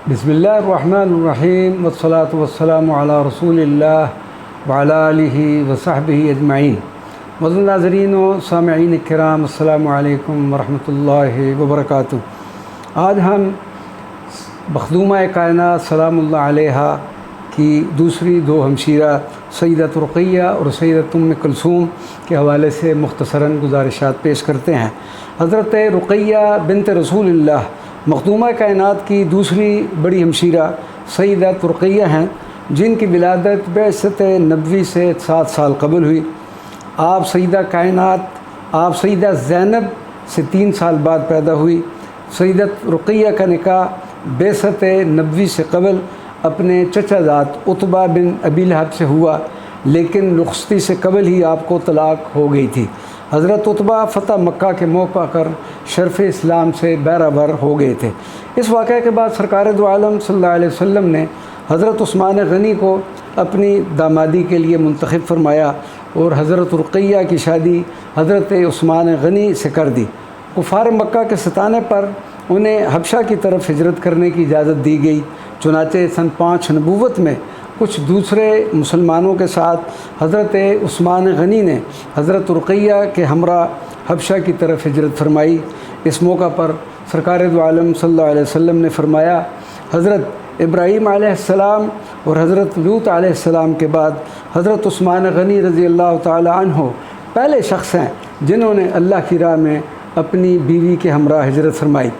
بسم اللہ الرحمن الرحیم والصلاة والسلام علی رسول اللہ وعلی آلہ وصحبہ اجمعین۔ معزز ناظرین و سامعین کرام، السلام علیکم ورحمۃ اللہ وبرکاتہ۔ آج ہم مخدومہ کائنات سلام اللہ علیہا کی دوسری دو ہمشیرہ سیدۃ رقیہ اور سیدۃ ام کلثوم کے حوالے سے مختصراً گزارشات پیش کرتے ہیں۔ حضرت رقیہ بنت رسول اللہ مخدومہ کائنات کی دوسری بڑی ہمشیرہ سیدۃ رقیہ ہیں، جن کی ولادت بعثت نبوی سے 7 سال قبل ہوئی۔ آپ سیدہ زینب سے 3 سال بعد پیدا ہوئی۔ سیدۃ رقیہ کا نکاح بعثت نبوی سے قبل اپنے چچا زاد عتبہ بن ابی لہب سے ہوا، لیکن رخصتی سے قبل ہی آپ کو طلاق ہو گئی تھی۔ حضرت عتبہ فتح مکہ کے موقع پر شرف اسلام سے بیرابر ہو گئے تھے۔ اس واقعے کے بعد سرکار دو عالم صلی اللہ علیہ وسلم نے حضرت عثمان غنی کو اپنی دامادی کے لیے منتخب فرمایا اور حضرت رقیہ کی شادی حضرت عثمان غنی سے کر دی۔ کفار مکہ کے ستانے پر انہیں حبشہ کی طرف ہجرت کرنے کی اجازت دی گئی۔ چنانچہ سن 5 نبوت میں کچھ دوسرے مسلمانوں کے ساتھ حضرت عثمان غنی نے حضرت رقیہ کے ہمراہ حبشہ کی طرف ہجرت فرمائی۔ اس موقع پر سرکار دو عالم صلی اللہ علیہ وسلم نے فرمایا، حضرت ابراہیم علیہ السلام اور حضرت لوط علیہ السلام کے بعد حضرت عثمان غنی رضی اللہ تعالی عنہ پہلے شخص ہیں جنہوں نے اللہ کی راہ میں اپنی بیوی کے ہمراہ ہجرت فرمائی۔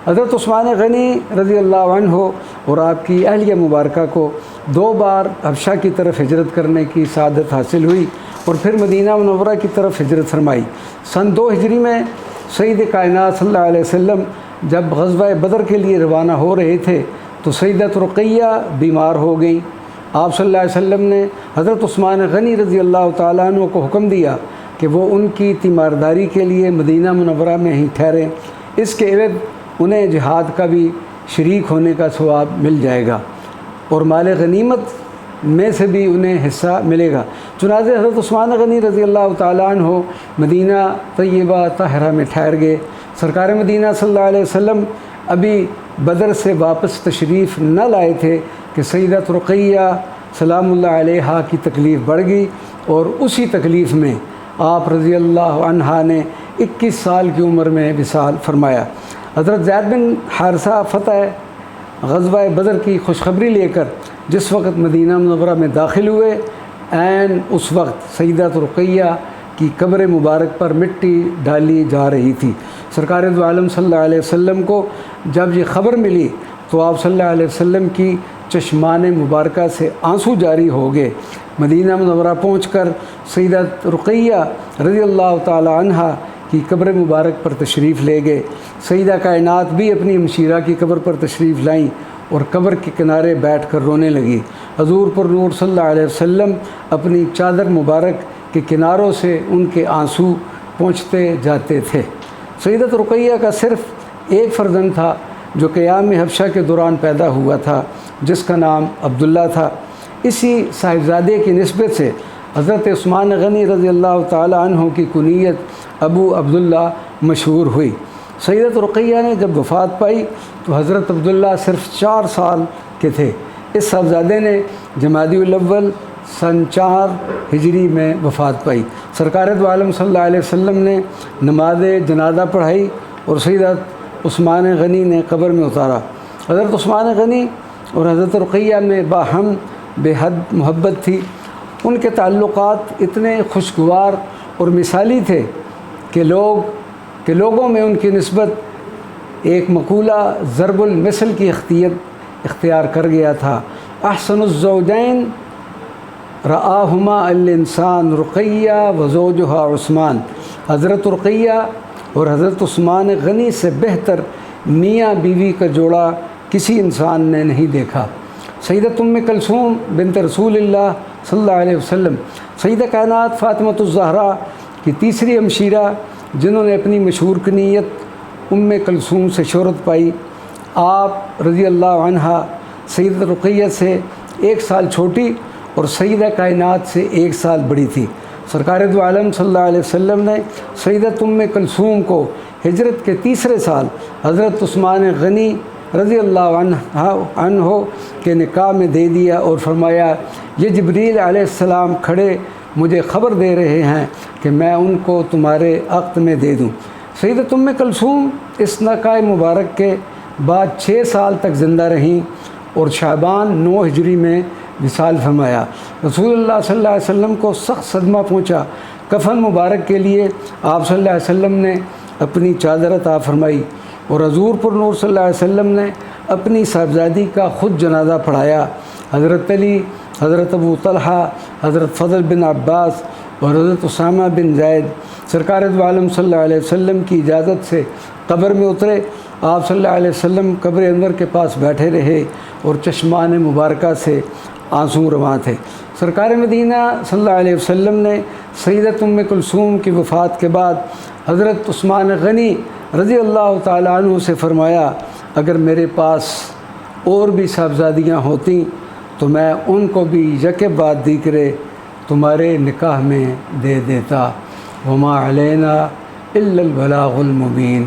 حضرت عثمان غنی رضی اللہ عنہ اور آپ کی اہلیہ مبارکہ کو 2 بار حبشہ کی طرف ہجرت کرنے کی سعادت حاصل ہوئی اور پھر مدینہ منورہ کی طرف ہجرت فرمائی۔ سن 2 ہجری میں سید کائنات صلی اللہ علیہ وسلم جب غزوہ بدر کے لیے روانہ ہو رہے تھے تو سیدۃ رقیہ بیمار ہو گئیں۔ آپ صلی اللہ علیہ وسلم نے حضرت عثمان غنی رضی اللہ تعالیٰ عنہ کو حکم دیا کہ وہ ان کی تیمارداری کے لیے مدینہ منورہ میں ہی ٹھہریں، اس کے عوض انہیں جہاد کا بھی شریک ہونے کا ثواب مل جائے گا اور مال غنیمت میں سے بھی انہیں حصہ ملے گا۔ چنانچہ حضرت عثمان غنی رضی اللہ تعالیٰ عنہ مدینہ طیبہ طاہرہ میں ٹھہر گئے۔ سرکار مدینہ صلی اللہ علیہ وسلم ابھی بدر سے واپس تشریف نہ لائے تھے کہ سیدۃ رقیہ سلام اللہ علیہا کی تکلیف بڑھ گئی اور اسی تکلیف میں آپ رضی اللہ عنہا نے 21 سال کی عمر میں وصال فرمایا۔ حضرت زید بن حارثہ فتح غزوہ بدر کی خوشخبری لے کر جس وقت مدینہ منورہ میں داخل ہوئے، عین اس وقت سیدۃ رقیہ کی قبر مبارک پر مٹی ڈالی جا رہی تھی۔ سرکار دو عالم صلی اللہ علیہ وسلم کو جب یہ خبر ملی تو آپ صلی اللہ علیہ وسلم کی چشمان مبارکہ سے آنسو جاری ہو گئے۔ مدینہ منورہ پہنچ کر سیدۃ رقیہ رضی اللہ تعالی عنہا کی قبر مبارک پر تشریف لے گئے۔ سیدہ کائنات بھی اپنی ہمشیرہ کی قبر پر تشریف لائیں اور قبر کے کنارے بیٹھ کر رونے لگی۔ حضور پر نور صلی اللہ علیہ وسلم اپنی چادر مبارک کے کناروں سے ان کے آنسو پہنچتے جاتے تھے۔ سیدۃ رقیہ کا صرف ایک فرزند تھا جو قیام حبشہ کے دوران پیدا ہوا تھا، جس کا نام عبداللہ تھا۔ اسی صاحبزادے کی نسبت سے حضرت عثمان غنی رضی اللہ تعالی عنہ کی کنیت ابو عبداللہ مشہور ہوئی۔ سیدۃ رقیہ نے جب وفات پائی تو حضرت عبداللہ صرف 4 سال کے تھے۔ اس صاحبزادے نے جمادی الاول سن 4 ہجری میں وفات پائی۔ سرکار دو عالم صلی اللہ علیہ وسلم نے نماز جنازہ پڑھائی اور سیدۃ عثمان غنی نے قبر میں اتارا۔ حضرت عثمان غنی اور حضرت رقیہ میں باہم بے حد محبت تھی۔ ان کے تعلقات اتنے خوشگوار اور مثالی تھے کہ لوگوں میں ان کی نسبت ایک مقولہ ضرب المثل کی اختیار کر گیا تھا۔ احسن الزوجین رآہما الانسان رقیہ وزوجہا عثمان۔ حضرت رقیہ اور حضرت عثمان غنی سے بہتر میاں بیوی کا جوڑا کسی انسان نے نہیں دیکھا۔ سیدۃ ام کلثوم بنت رسول اللہ صلی اللہ علیہ وسلم سیدہ کائنات فاطمۃ الزہرا کی تیسری ہمشیرہ جنہوں نے اپنی مشہور کنیت ام کلثوم سے شہرت پائی۔ آپ رضی اللہ عنہا سیدۃ رقیہ سے 1 سال چھوٹی اور سیدہ کائنات سے 1 سال بڑی تھی۔ سرکار دو عالم صلی اللہ علیہ وسلم نے سیدۃ ام کلثوم کو ہجرت کے 3 سال حضرت عثمان غنی رضی اللہ عنہ کے نکاح میں دے دیا اور فرمایا یہ جبریل علیہ السلام کھڑے مجھے خبر دے رہے ہیں کہ میں ان کو تمہارے عقد میں دے دوں۔ سیدۃ ام کلثوم اس نکاح مبارک کے بعد 6 سال تک زندہ رہیں اور شعبان 9 ہجری میں وصال فرمایا۔ رسول اللہ صلی اللہ علیہ وسلم کو سخت صدمہ پہنچا۔ کفن مبارک کے لیے آپ صلی اللہ علیہ وسلم نے اپنی چادر عطا فرمائی اور حضور پر نور صلی اللہ علیہ وسلم نے اپنی صاحبزادی کا خود جنازہ پڑھایا۔ حضرت علی، حضرت ابو طلحہ، حضرت فضل بن عباس اور حضرت اسامہ بن زید سرکار دو عالم صلی اللہ علیہ وسلم کی اجازت سے قبر میں اترے۔ آپ صلی اللہ علیہ وسلم قبر انور کے پاس بیٹھے رہے اور چشمان مبارکہ سے آنسو رواں تھے۔ سرکار مدینہ صلی اللہ علیہ وسلم نے سیدۃ ام کلثوم کی وفات کے بعد حضرت عثمان غنی رضی اللہ تعالیٰ عنہ سے فرمایا اگر میرے پاس اور بھی صاحبزادیاں ہوتیں تو میں ان کو بھی یک بعد دیگرے تمہارے نکاح میں دے دیتا۔ وما علینا الا البلاغ المبین۔